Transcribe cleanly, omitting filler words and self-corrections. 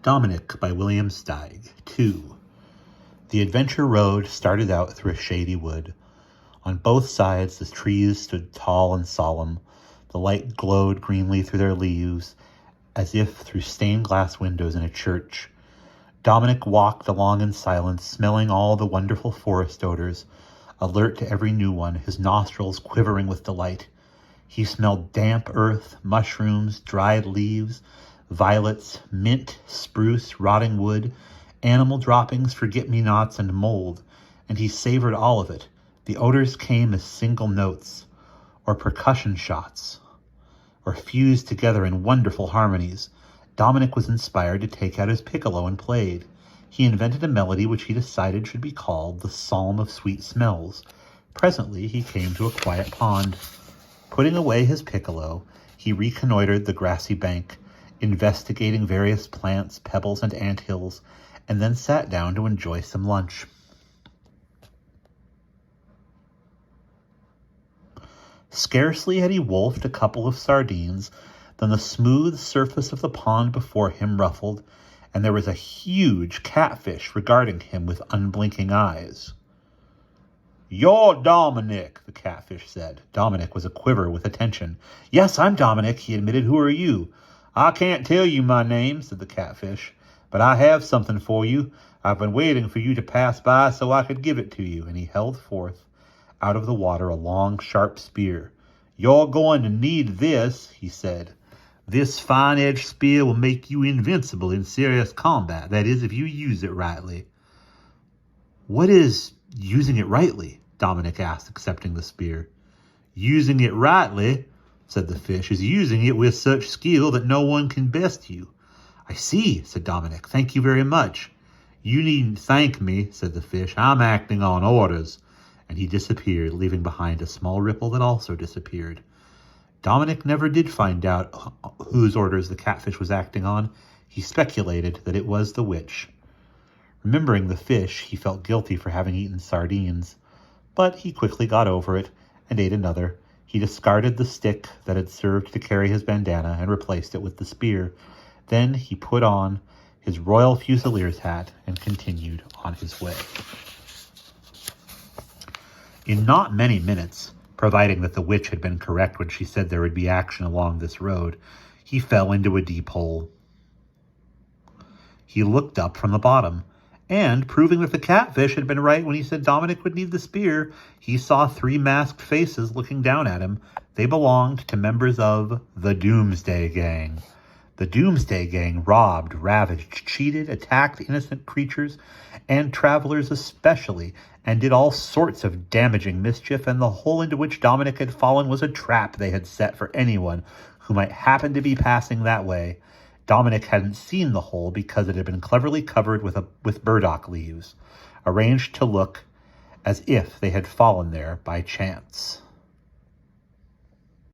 Dominic by William Steig. 2. The adventure road started out through a shady wood. On both sides the trees stood tall and solemn. The light glowed greenly through their leaves, as if through stained glass windows in a church. Dominic walked along in silence, smelling all the wonderful forest odors, alert to every new one, his nostrils quivering with delight. He smelled damp earth, mushrooms, dried leaves, violets, mint, spruce, rotting wood, animal droppings, forget-me-nots, and mold, and he savored all of it. The odors came as single notes, or percussion shots, or fused together in wonderful harmonies. Dominic was inspired to take out his piccolo and played. He invented a melody which he decided should be called the Psalm of Sweet Smells. Presently he came to a quiet pond. Putting away his piccolo, he reconnoitered the grassy bank, investigating various plants, pebbles, and anthills, and then sat down to enjoy some lunch. Scarcely had he wolfed a couple of sardines than the smooth surface of the pond before him ruffled, and there was a huge catfish regarding him with unblinking eyes. "You're Dominic," the catfish said. Dominic was aquiver with attention. "Yes, I'm Dominic," he admitted. "Who are you?" "I can't tell you my name," said the catfish, "but I have something for you. I've been waiting for you to pass by so I could give it to you." And he held forth out of the water a long, sharp spear. "You're going to need this," he said. "This fine-edged spear will make you invincible in serious combat. That is, if you use it rightly." "What is using it rightly?" Dominic asked, accepting the spear. "Using it rightly," said the fish, "is using it with such skill that no one can best you." "I see," said Dominic. "Thank you very much." "You needn't thank me," said the fish. "I'm acting on orders." And he disappeared, leaving behind a small ripple that also disappeared. Dominic never did find out whose orders the catfish was acting on. He speculated that it was the witch. Remembering the fish, he felt guilty for having eaten sardines, but he quickly got over it and ate another. He discarded the stick that had served to carry his bandana and replaced it with the spear. Then he put on his Royal Fusilier's hat and continued on his way. In not many minutes, providing that the witch had been correct when she said there would be action along this road, he fell into a deep hole. He looked up from the bottom, and, proving that the catfish had been right when he said Dominic would need the spear, he saw 3 masked faces looking down at him. They belonged to members of the Doomsday Gang. The Doomsday Gang robbed, ravaged, cheated, attacked innocent creatures, and travelers especially, and did all sorts of damaging mischief, and the hole into which Dominic had fallen was a trap they had set for anyone who might happen to be passing that way. Dominic hadn't seen the hole because it had been cleverly covered with burdock leaves, arranged to look as if they had fallen there by chance.